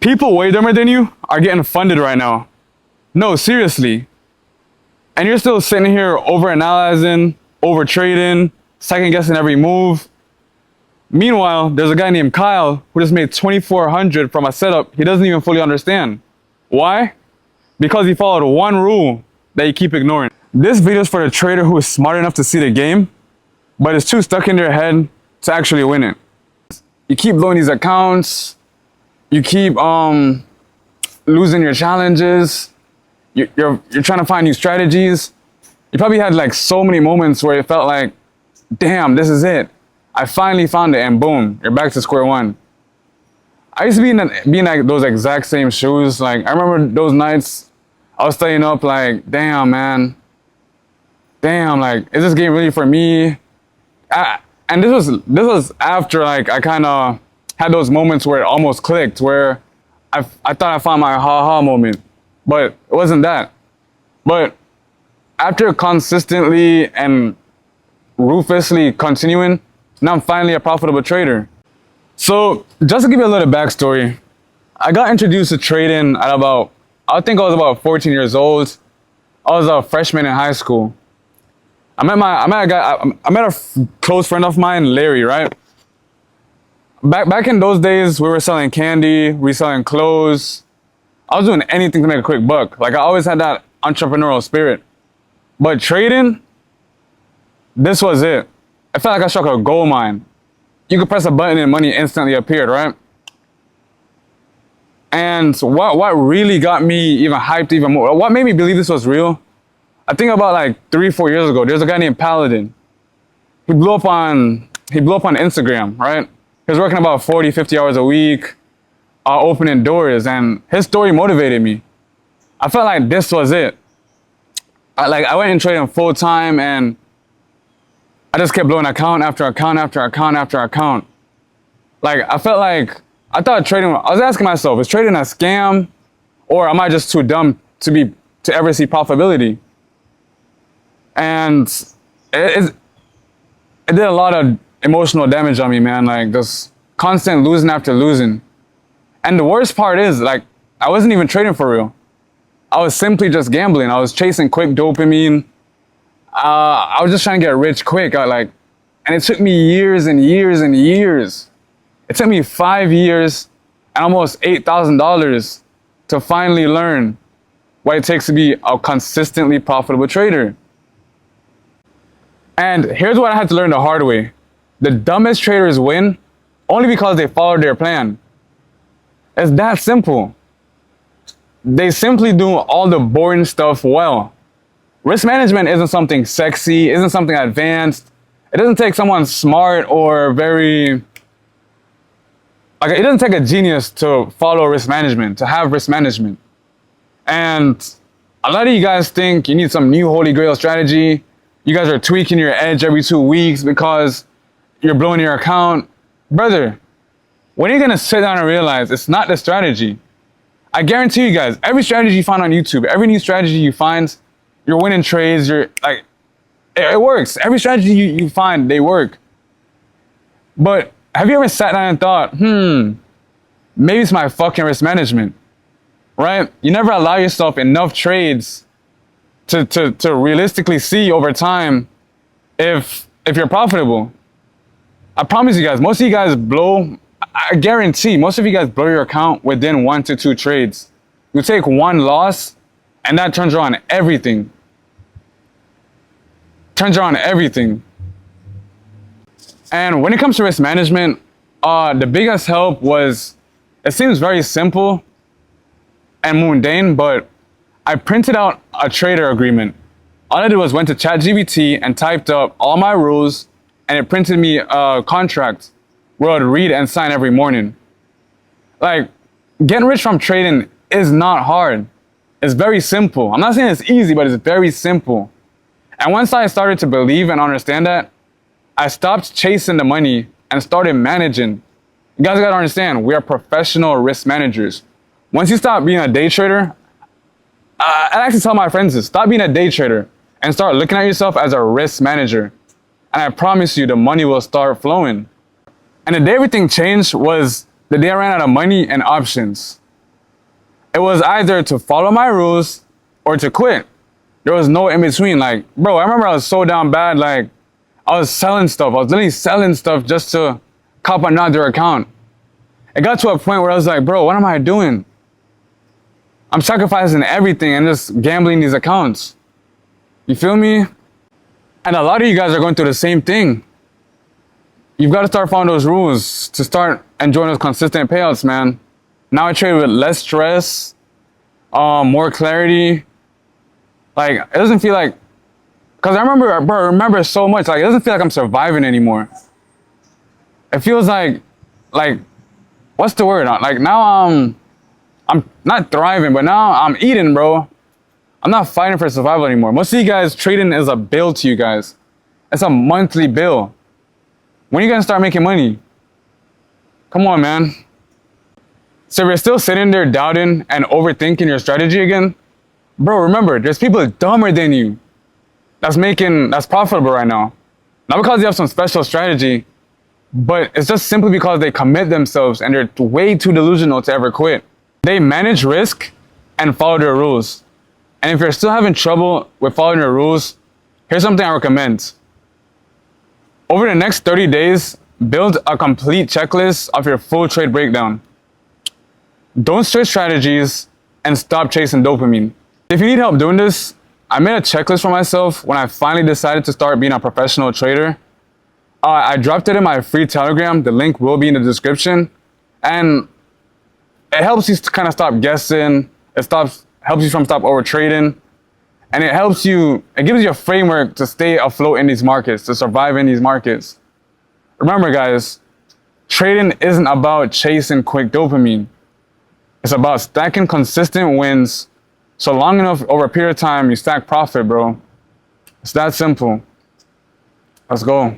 People way dumber than you are getting funded right now. No, seriously. And you're still sitting here over-analyzing, over-trading, second-guessing every move. Meanwhile, there's a guy named Kyle who just made $2,400 from a setup he doesn't even fully understand. Why? Because he followed one rule that you keep ignoring. This video is for the trader who is smart enough to see the game, but is too stuck in their head to actually win it. You keep blowing these accounts. You keep losing your challenges. You're trying to find new strategies. You probably had like so many moments where it felt like, damn, this is it. I finally found it, and boom, you're back to square one. I used to be in like those exact same shoes. Like I remember those nights I was staying up like, damn, man. Damn, like, is this game really for me? And this was after like I kind of had those moments where it almost clicked, where I thought I found my ha-ha moment, but it wasn't that. But after consistently and ruthlessly continuing, now I'm finally a profitable trader. So just to give you a little backstory, I got introduced to trading at about, I think I was about 14 years old. I was a freshman in high school. I met a close friend of mine, Larry, right? Back in those days, we were selling candy, reselling clothes. I was doing anything to make a quick buck. Like I always had that entrepreneurial spirit. But trading, this was it. I felt like I struck a gold mine. You could press a button and money instantly appeared, right? And what really got me even hyped even more, what made me believe this was real, I think about like 3-4 years ago, there's a guy named Paladin. He blew up on Instagram, right? He was working about 40, 50 hours a week, opening doors, and his story motivated me. I felt like this was it. I went in trading full time, and I just kept blowing account after account after account after account. Like I thought trading, I was asking myself, is trading a scam, or am I just too dumb to ever see profitability? And it did a lot of emotional damage on me, man. Like just constant losing after losing. And the worst part is, like, I wasn't even trading for real. I was simply just gambling. I was chasing quick dopamine. I was just trying to get rich quick. And it took me years and years and years. It took me 5 years and almost $8,000 to finally learn what it takes to be a consistently profitable trader. And here's what I had to learn the hard way. The dumbest traders win only because they followed their plan. It's that simple. They simply do all the boring stuff well. Risk management isn't something sexy, isn't something advanced. It doesn't take someone smart or it doesn't take a genius to follow risk management, to have risk management. And a lot of you guys think you need some new holy grail strategy. You guys are tweaking your edge every 2 weeks because you're blowing your account. Brother, when are you gonna sit down and realize it's not the strategy? I guarantee you guys, every strategy you find on YouTube, every new strategy you find, you're winning trades, it works. Every strategy you find, they work. But have you ever sat down and thought, maybe it's my fucking risk management, right? You never allow yourself enough trades to realistically see over time if you're profitable. I promise you guys, most of you guys I guarantee most of you guys blow your account within 1 to 2 trades. You take one loss and that turns around everything. And when it comes to risk management, the biggest help was, it seems very simple and mundane, but I printed out a trader agreement. All I did was went to ChatGPT and typed up all my rules, and it printed me a contract where I'd read and sign every morning. Like, getting rich from trading is not hard. It's very simple. I'm not saying it's easy, but it's very simple. And once I started to believe and understand that, I stopped chasing the money and started managing. You guys gotta understand, we are professional risk managers. Once you stop being a day trader, I actually tell my friends this, stop being a day trader and start looking at yourself as a risk manager. And I promise you the money will start flowing. And the day everything changed was the day I ran out of money and options. It was either to follow my rules or to quit. There was no in between. Like, bro, I remember I was so down bad. Like, I was selling stuff. I was literally selling stuff just to cop another account. It got to a point where I was like, bro, what am I doing? I'm sacrificing everything and just gambling these accounts. You feel me? And a lot of you guys are going through the same thing. You've got to start following those rules to start enjoying those consistent payouts, man. Now I trade with less stress, more clarity. Like, it doesn't feel like, because I remember so much. Like, it doesn't feel like I'm surviving anymore. It feels like, what's the word? Like, now I'm not thriving, but now I'm eating, bro. I'm not fighting for survival anymore. Most of you guys, trading is a bill to you guys. It's a monthly bill. When are you gonna start making money? Come on, man. So if you're still sitting there doubting and overthinking your strategy again, bro, remember, there's people dumber than you that's profitable right now. Not because they have some special strategy, but it's just simply because they commit themselves and they're way too delusional to ever quit. They manage risk and follow their rules. And if you're still having trouble with following your rules, here's something I recommend. Over the next 30 days, build a complete checklist of your full trade breakdown. Don't switch strategies and stop chasing dopamine. If you need help doing this, I made a checklist for myself when I finally decided to start being a professional trader. I dropped it in my free Telegram. The link will be in the description. And it helps you to kind of stop guessing. Helps you from stop over trading. And it gives you a framework to stay afloat in these markets, to survive in these markets. Remember, guys, trading isn't about chasing quick dopamine. It's about stacking consistent wins. So long enough over a period of time, you stack profit, bro. It's that simple. Let's go.